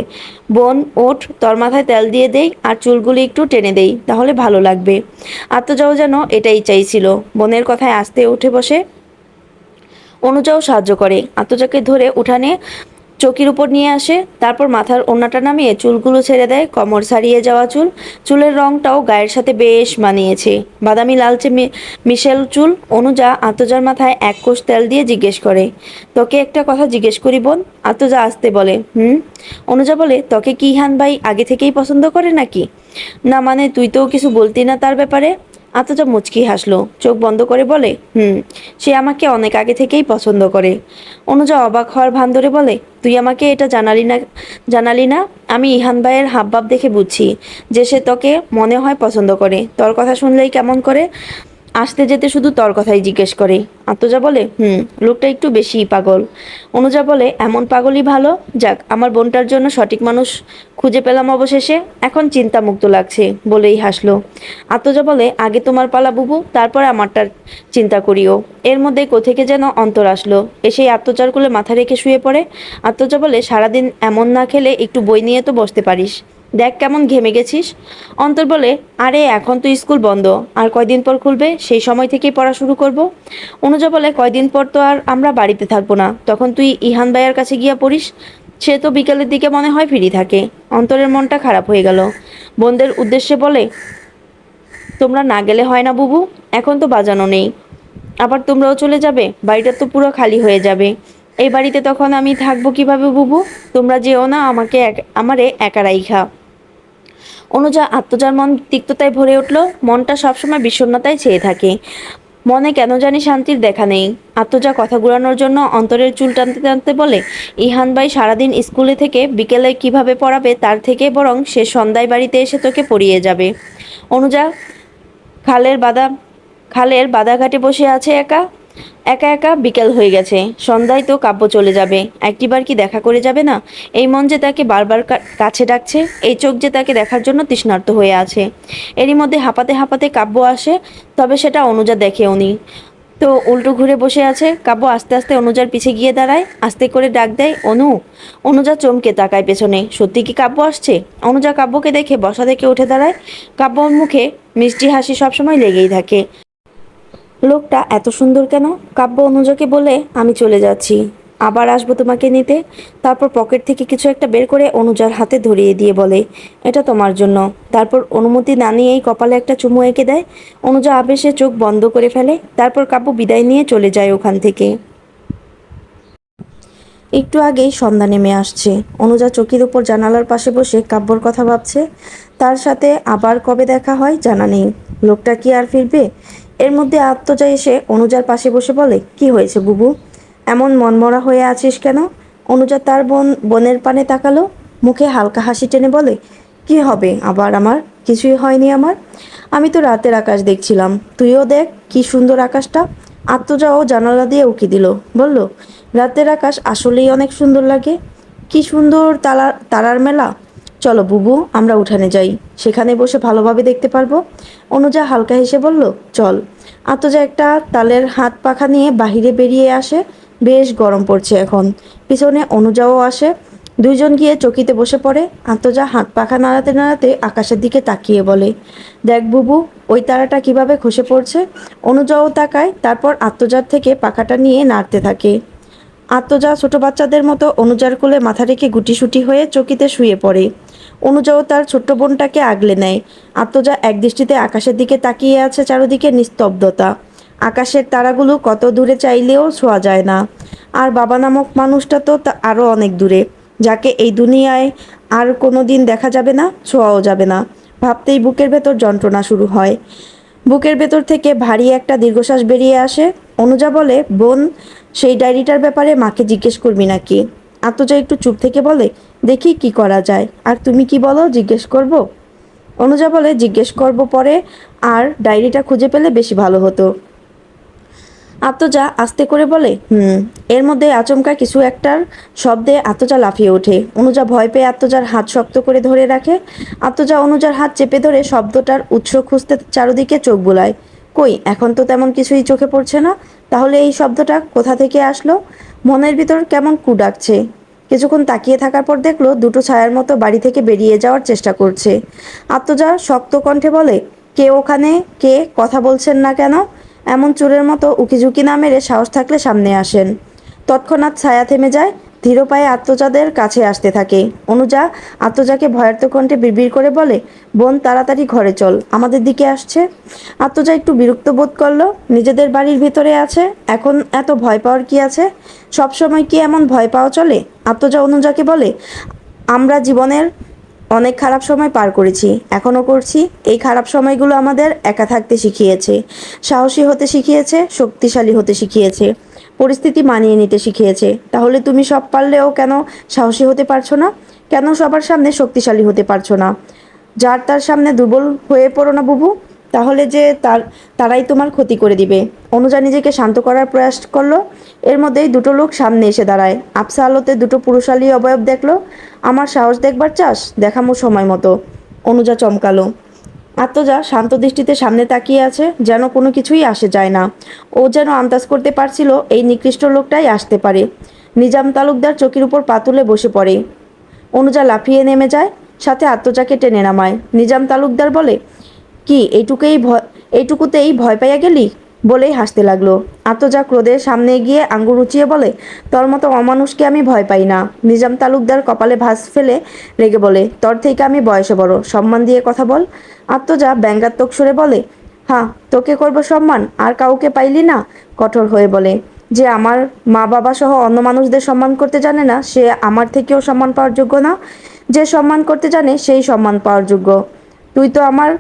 বোন ওঠ, তোর মাথায় তেল দিয়ে দেই আর চুলগুলি একটু টেনে দেই, তাহলে ভালো লাগবে। আত্মজাও যেন এটাই চাইছিল। বোনের কথায় আস্তে উঠে বসে। অনুজাও সাহায্য করে, আত্মজাকে ধরে উঠানে চৌকির উপর নিয়ে আসে। তারপর মাথার ওড়নাটা নামিয়ে চুলগুলো ছেড়ে দেয়, কোমর ছাড়িয়ে যাওয়া চুল। চুলের রংটাও গায়ের সাথে বেশ মানিয়েছে, বাদামি লালচে মিশেল চুল। অনুজা আত্মজার মাথায় এক কোষ তেল দিয়ে জিজ্ঞেস করে, তোকে একটা কথা জিজ্ঞেস করি বোন? আত্মজা আসতে বলে, অনুজা বলে, তোকে কি ইহান ভাই আগে থেকেই পছন্দ করে নাকি? না মানে, তুই তো কিছু বলতি না তার ব্যাপারে। আত্মজা মুচকি হাসলো, চোখ বন্ধ করে বলে, সে আমাকে অনেক আগে থেকেই পছন্দ করে। অনুজা অবাক হওয়ার ভান ধরে বলে, তুই আমাকে এটা জানালি না? আমি ইহান ভাইয়ের হাবভাব দেখে বুঝছি যে সে তোকে মনে হয় পছন্দ করে। তোর কথা শুনলেই কেমন করে আসতে যেতে শুধু তোর কথাই জিজ্ঞেস করে। আত্মজা বলে, লোকটা একটু বেশিই পাগল। অনুজা বলে, এমন পাগলই ভালো। যাক, আমার বোনটার জন্য সঠিক মানুষ খুঁজে পেলাম অবশেষে, এখন চিন্তামুক্ত লাগছে, বলেই হাসলো। আত্মজা বলে, আগে তোমার পালা বুবু, তারপর আমারটার চিন্তা করিও। এর মধ্যে কোথেকে যেন অন্তর আসলো, এসেই আত্মজার কোলে মাথা রেখে শুয়ে পড়ে। আত্মজা বলে, সারাদিন এমন না খেলে একটু বই নিয়ে তো বসতে পারিস, দেখ কেমন ঘেমে গেছিস। অন্তর বলে, আরে এখন তো স্কুল বন্ধ, আর কয়দিন পর খুলবে, সেই সময় থেকেই পড়া শুরু করব। অনুজা বলে, কয়দিন পর তো আর আমরা বাড়িতে থাকবো না, তখন তুই ইহান ভাইয়ার কাছে গিয়া পড়িস, সে তো বিকালের দিকে মনে হয় ফ্রি থাকে। অন্তরের মনটা খারাপ হয়ে গেল। বোনদের উদ্দেশ্যে বলে, তোমরা না গেলে হয় না বুবু, এখন তো বাজানো নেই, আবার তোমরাও চলে যাবে, বাড়িটা তো পুরো খালি হয়ে যাবে। এই বাড়িতে তখন আমি থাকবো কিভাবে বুবু? তোমরা যেও না আমারে একা রাইখা। অনুজা আত্মজার মন তিক্ততায় ভরে উঠল। মনটা সবসময় বিষণ্ণতায় চেয়ে থাকে, মনে কেন জানি শান্তির দেখা নেই। আত্মজা কথা ঘুরানোর জন্য অন্তরের চুল টানতে টানতে বলে, ইহান ভাই সারাদিন স্কুলে থেকে বিকেলে কিভাবে পড়াবে তার থেকে বরং সে সন্ধ্যায় বাড়িতে এসে তোকে পড়িয়ে যাবে। অনুজা খালের বাদা খালের বাদাঘাটে বসে আছে একা একা একা। বিকেল হয়ে গেছে, সন্ধ্যায় তো কাব্য চলে যাবে। একটিবার কি দেখা করে যাবে না? এই মন যে তাকে বারবার কাছে ডাকছে, এই চোখ যে তাকে দেখার জন্য তৃষ্ণার্ত হয়ে আছে। এরই মধ্যে হাঁপাতে হাঁপাতে কাব্য আসে, তবে সেটা অনুজা দেখে উনি তো উল্টো ঘুরে বসে আছে। কাব্য আস্তে আস্তে অনুজার পিছে গিয়ে দাঁড়ায়, আস্তে করে ডাক দেয়, অনু। অনুজা চমকে তাকায় পেছনে, সত্যি কি কাব্য আসছে? অনুজা কাব্যকে দেখে বসা থেকে উঠে দাঁড়ায়। কাব্যর মুখে মিষ্টি হাসি সবসময় লেগেই থাকে। লোকটা এত সুন্দর কেন? কাব্য অনুজাকে বলে, আমি চলে যাচ্ছি, আবার আসবো তোমাকে নিতে। তারপর পকেট থেকে কিছু একটা বের করে অনুজার হাতে ধরিয়ে দিয়ে বলে, এটা তোমার জন্য। তারপর অনুমতি না নিয়েই কপালে একটা চুমু এঁকে দেয়। অনুজা আবেশে চোখ বন্ধ করে ফেলে। তারপর কাব্য বিদায় নিয়ে চলে যায় ওখান থেকে। একটু আগেই সন্ধ্যা নেমে আসছে। অনুজা চকির উপর জানালার পাশে বসে কাব্যর কথা ভাবছে। তার সাথে আবার কবে দেখা হয় জানা নেই। লোকটা কি আর ফিরবে? এর মধ্যে আত্মজা এসে অনুজার পাশে বসে বলে, কি হয়েছে বুবু, এমন মনমরা হয়ে আছিস কেন? অনুজা তার বোনের পানে তাকালো, মুখে হালকা হাসি টেনে বলে, কি হবে আবার আমার? কিছুই হয়নি আমার। আমি তো রাতের আকাশ দেখছিলাম, তুইও দেখ কি সুন্দর আকাশটা। আত্মজাও জানালা দিয়ে উকি দিল, বলল, রাতের আকাশ আসলেই অনেক সুন্দর লাগে। কি সুন্দর তারার মেলা। চলো বুবু, আমরা উঠানে যাই, সেখানে বসে ভালোভাবে দেখতে পারবো। অনুজা হালকা হেসে বলল, চল। আত্মজা একটা তালের হাত পাখা নিয়ে বাহিরে বেরিয়ে আসে। বেশ গরম পড়ছে এখন। পিছনে অনুজাও আসে। দুইজন গিয়ে চকিতে বসে পড়ে। আত্মজা হাত পাখা নাড়াতে নাড়াতে আকাশের দিকে তাকিয়ে বলে, দেখ বুবু, ওই তারাটা কিভাবে খসে পড়ছে। অনুজাও তাকায়, তারপর আত্মজার থেকে পাখাটা নিয়ে নাড়তে থাকে। আত্মজা ছোট বাচ্চাদের মতো অনুজার কোলে মাথা রেখে গুটিসুটি হয়ে চকিতে শুয়ে পড়ে। অনুজাও তার ছোট্ট বোনটাকে আগলে নেয়। আত্মজা একদৃষ্টিতে আকাশের দিকে তাকিয়ে আছে, চারদিকে নিস্তব্ধতা। আকাশের তারাগুলো কত দূরে চাইলেও ছোঁয়া যায় না। আর বাবা নামক মানুষটা তো আরও অনেক দূরে, যাকে এই দুনিয়ায় আর কোনো দিন দেখা যাবে না, ছোঁয়াও যাবে না। ভাবতেই বুকের ভেতর যন্ত্রণা শুরু হয়। বুকের ভেতর থেকে ভারী একটা দীর্ঘশ্বাস বেরিয়ে আসে। অনুজা বলে, বোন, সেই ডায়েরিটার ব্যাপারে মাকে জিজ্ঞেস করবি নাকি? আত্মজা একটু চুপ থেকে বলে, দেখি কি করা যায়। আর তুমি কি বলো, জিজ্ঞেস করব? অনুজা বলে, জিজ্ঞেস করব পরে, আর ডায়েরিটা খুঁজে পেলে বেশি ভালো হতো। আত্মজা আস্তে করে বলে, হুম। এর মধ্যে আচমকা কিছু একটার শব্দে আত্মজা লাফিয়ে ওঠে। অনুজা ভয় পেয়ে আত্মজার হাত শক্ত করে ধরে রাখে। আত্মজা অনুজার হাত চেপে ধরে শব্দটার উৎস খুঁজতে চারদিকে চোখ বুলায়। কই, এখন তো তেমন কিছুই চোখে পড়ছে না। তাহলে এই শব্দটা কোথা থেকে আসলো? মনের ভিতর কেমন কু ডাকছে। কিছুক্ষণ তাকিয়ে থাকার পর দেখলো দুটো ছায়ার মতো বাড়ি থেকে বেরিয়ে যাওয়ার চেষ্টা করছে। আত্মজা শক্ত কণ্ঠে বলে, কে ওখানে? কে? কথা বলছেন না কেন? এমন চোরের মতো উকিঝুঁকি না মেরে সাহস থাকলে সামনে আসেন। তৎক্ষণাৎ ছায়া থেমে যায়। ধীর পায়ে আত্মজাদের কাছে আসতে থাকে। অনুজা আত্মজাকে ভয়ার্ত কণ্ঠে বিড়বিড় করে বলে, বোন, তাড়াতাড়ি ঘরে চল, আমাদের দিকে আসছে। আত্মজা একটু বিরক্ত বোধ করলো। নিজেদের বাড়ির ভিতরে আছে, এখন এত ভয় পাওয়ার কি আছে? সবসময় কি এমন ভয় পাওয়া চলে? আত্মজা অনুজাকে বলে, আমরা জীবনের অনেক খারাপ সময় পার করেছি, এখনও করছি। এই খারাপ সময়গুলো আমাদের একা থাকতে শিখিয়েছে, সাহসী হতে শিখিয়েছে, শক্তিশালী হতে শিখিয়েছে, পরিস্থিতি মানিয়ে নিতে শিখিয়েছে। তাহলে তুমি সব পারলেও কেন সাহসী হতে পারছো না? কেন সবার সামনে শক্তিশালী হতে পারছো না? যার তার সামনে দুর্বল হয়ে পড়ো না বুবু, তাহলে যে তারাই তোমার ক্ষতি করে দিবে। অনুজা নিজেকে শান্ত করার প্রয়াস করলো। এর মধ্যেই দুটো লোক সামনে এসে দাঁড়ায়। আবছা আলোতে দুটো পুরুষালী অবয়ব দেখলো। আমার সাহস দেখবার চাস? দেখামো সময় মতো। অনুজা চমকালো। আত্মজা শান্ত দৃষ্টিতে সামনে তাকিয়ে আছে, যেন কোনো কিছুই আসে যায় না। ও যেন আন্দাজ করতে পারছিল এই নিকৃষ্ট লোকটাই আসতে পারে। নিজাম তালুকদার চকির উপর পা তুলে বসে পড়ে। অনুজা লাফিয়ে নেমে যায়, সাথে আত্মজাকে টেনে নামায়। নিজাম তালুকদার বলে, কি এইটুকুতেই ভয় পাইয়া গেলি? বলেই হাসতে লাগলো। আত্মজা ক্রোধের সামনে গিয়ে আঙ্গুর উঁচিয়ে বলে, তোর মতো অমানুষকে আমি ভয় পাই না। নিজাম তালুকদার কপালে ভাঁজ ফেলে রেগে বলে, তোর থেকে আমি বয়সে বড়, সম্মান দিয়ে কথা বল। আত্মজা ব্যঙ্গাত্মক সুরে বলে, হ্যাঁ, তোকে করবো সম্মান, আর কাউকে পাইলি না? কঠোর হয়ে বলে। যে আমার মা বাবা সহ অন্য মানুষদের সম্মান করতে জানে না, সে আমার থেকেও সম্মান পাওয়ার যোগ্য না। যে সম্মান করতে জানে সেই সম্মান পাওয়ার যোগ্য। তুই তো আমার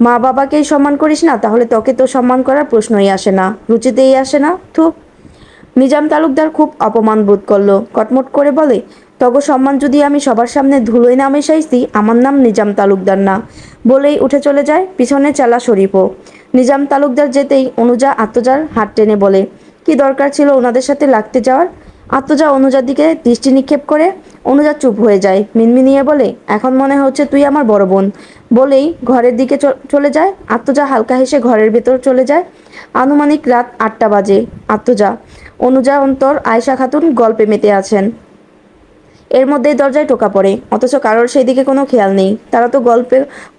মা বাবাকেই সম্মান করিস না, তাহলে তোকে তো সম্মান করার প্রশ্নই আসে না, রুচিতেই আসে না। থুক। নিজাম তালুকদার খুব অপমান বোধ করলো, কটমট করে বলে, তগো সম্মান যদি আমি সবার সামনে ধুলোয় না মেশাইছি, আমার নাম নিজাম তালুকদার না। বলেই উঠে চলে যায়। পিছনে চেলা শরীফও। নিজাম তালুকদার যেতেই অনুজা আত্মজার হাত টেনে বলে, কি দরকার ছিল ওনাদের সাথে লাগতে যাওয়ার? আত্মজা অনুজার দিকে দৃষ্টি নিক্ষেপ করে। অনুজা চুপ হয়ে যায়, মিনমিনিয়ে বলে, এখন মনে হচ্ছে তুই আমার বড় বোন। বলেই ঘরের দিকে চলে যায়। আত্মজা হালকা হেসে ঘরের ভেতর চলে যায়। আনুমানিক রাত 8টা বাজে। আত্মজা, অনুজা, অন্তর, আয়েশা খাতুন গল্পে মেতে আছেন। এর মধ্যেই দরজায় টোকা পড়ে, অথচ কারোর সেই দিকে কোনো খেয়াল নেই। তারা তো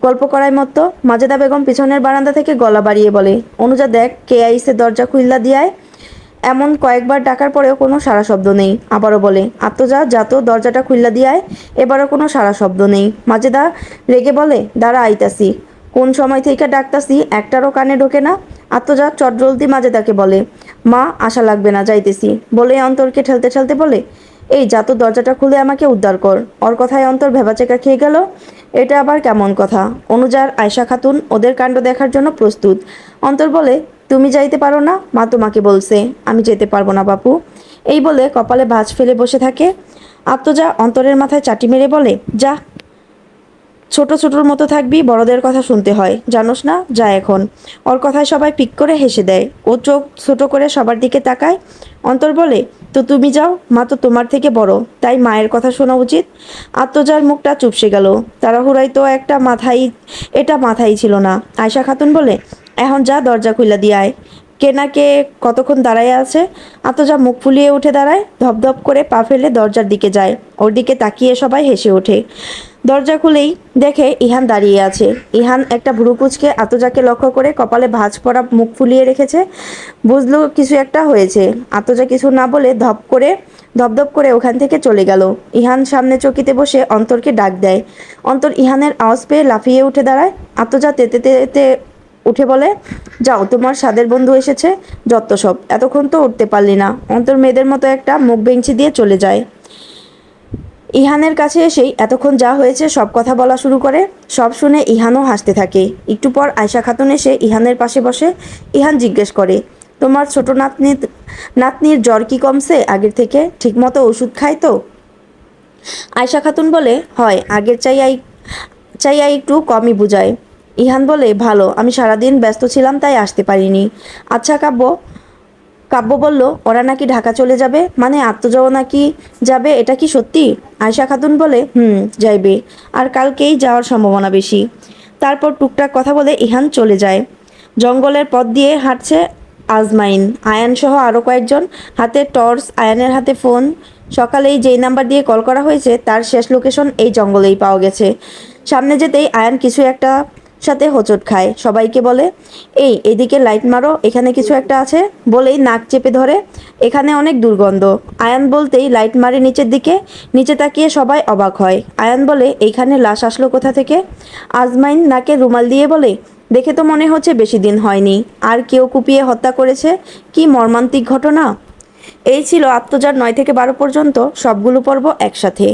গল্প করায় মতো। মাজেদা বেগম পিছনের বারান্দা থেকে গলা বাড়িয়ে বলে, অনুজা দেখ কে আইসে, দরজা খুইল্লা দিয়ায়। এমন কয়েকবার ডাকার পরেও কোনো সাড়া শব্দ নেই। আবারও বলে, আত্মজা যাতো, দরজাটা খুইল্লা দিয়ায়। এবারও কোনো সাড়া শব্দ নেই। মাজেদা রেগে বলে, দাঁড়া আইতাছি। কোন সময় থেকে ডাকতাছি, একটারও কানে ঢোকে না। আত্মজা চটজলদি মাজেদাকে বলে, মা আশা লাগবে না, যাইতেছি। বলে অন্তরকে ঠেলতে ঠেলতে বলে, এই যা তো, দরজাটা খুলে আমাকে উদ্ধার কর। ওর কথায় অন্তর ভেবাচেকা খেয়ে গেল। এটা আবার কেমন কথা? অনুজার আয়শা খাতুন ওদের কাণ্ড দেখার জন্য প্রস্তুত। অন্তর বলে, তুমি যাইতে পারো না? মা তোমাকে বলছে। আমি যেতে পারবো না বাপু। এই বলে কপালে ভাঁজ ফেলে বসে থাকে। আত্মজা অন্তরের মাথায় চাটি মেরে বলে, যা, ছোট ছোটর মতো থাকবি, বড়দের কথা শুনতে হয়, জানোস না? যা এখন। ওর কথায় সবাই পিক করে হেসে দেয়। ও চোখ ছোট করে সবার দিকে তাকায়। অন্তর বলে, তো তুমি যাও, মা তো তোমার থেকে বড়, তাই মায়ের কথা শোনা উচিত। আত্মজার মুখটা চুপসে গেল। তাড়াহুড়াই তো এটা মাথায় ছিল না। আয়শা খাতুন বলে, এখন যা, দরজা খুইলা দিয়ে আয়। কে না কে কতক্ষণ দাঁড়াইয়া আছে। আত্মজা মুখ ফুলিয়ে উঠে দাঁড়ায়, ধপধপ করে পা ফেলে দরজার দিকে যায়। ওর দিকে তাকিয়ে সবাই হেসে ওঠে। দরজা খুলেই দেখে ইহান দাঁড়িয়ে আছে। ইহান একটা ভুরু কুঁচকে আতজাকে লক্ষ্য করে কপালে ভাঁজ পড়া মুখ ফুলিয়ে রেখেছে। বুঝলো কিছু একটা হয়েছে। আতজা কিছু না বলে ধপধপ করে ওখান থেকে চলে গেল। ইহান সামনে চকিতে বসে অন্তরকে ডাক দেয়। অন্তর ইহানের আওয়াজ পেয়ে লাফিয়ে উঠে দাঁড়ায়। আতজা তেতে তেতে উঠে বলে, যাও, তোমার সাদের বন্ধু এসেছে। যত সব, এতক্ষণ তো উঠতে পারলি না। অন্তর মেয়েদের মতো একটা মুখ বেঞ্চি দিয়ে চলে যায়। ইহানের কাছে এসেই এতক্ষণ যা হয়েছে সব কথা বলা শুরু করে। সব শুনে ইহানও হাসতে থাকে। একটু পর আয়শা খাতুন এসে ইহানের পাশে বসে। ইহান জিজ্ঞেস করে, তোমার ছোট নাতনির জ্বর কি কমছে আগের থেকে? ঠিকমতো ওষুধ খায় তো? আয়শা খাতুন বলে, হয়, আগের চাইয়া একটু কমই বুঝায়। ইহান বলে, ভালো, আমি সারাদিন ব্যস্ত ছিলাম তাই আসতে পারিনি। আচ্ছা কাব্য বলল ওরা নাকি ঢাকা চলে যাবে, মানে আত্মজাও নাকি যাবে, এটা কি সত্যি? আয়শা খাতুন বলে, যাইবে, আর কালকেই যাওয়ার সম্ভাবনা বেশি। তারপর টুকটাক কথা বলে ইহান চলে যায়। জঙ্গলের পথ দিয়ে হাঁটছে আজমাইন, আয়ান সহ আরও কয়েকজন। হাতে টর্চ, আয়ানের হাতে ফোন। সকালেই যেই নাম্বার দিয়ে কল করা হয়েছে তার শেষ লোকেশন এই জঙ্গলেই পাওয়া গেছে। সামনে যেতেই আয়ান কিছু একটা সাথে হোঁচট খায়। সবাইকে বলে, এদিকে লাইট মারো, এখানে কিছু একটা আছে। বলেই নাক চেপে ধরে। এখানে অনেক দুর্গন্ধ। আয়ান বলতেই লাইট মারে নিচের দিকে। নিচে তাকিয়ে সবাই অবাক হয়। আয়ান বলে, এইখানে লাশ আসলো কোথা থেকে? আজমাইন নাকে রুমাল দিয়ে বলে, দেখে তো মনে হচ্ছে বেশি দিন হয়নি। আর কেউ কুপিয়ে হত্যা করেছে। কি মর্মান্তিক ঘটনা। এই ছিল আত্মজার 9 থেকে 12 পর্যন্ত সবগুলো পর্ব একসাথে।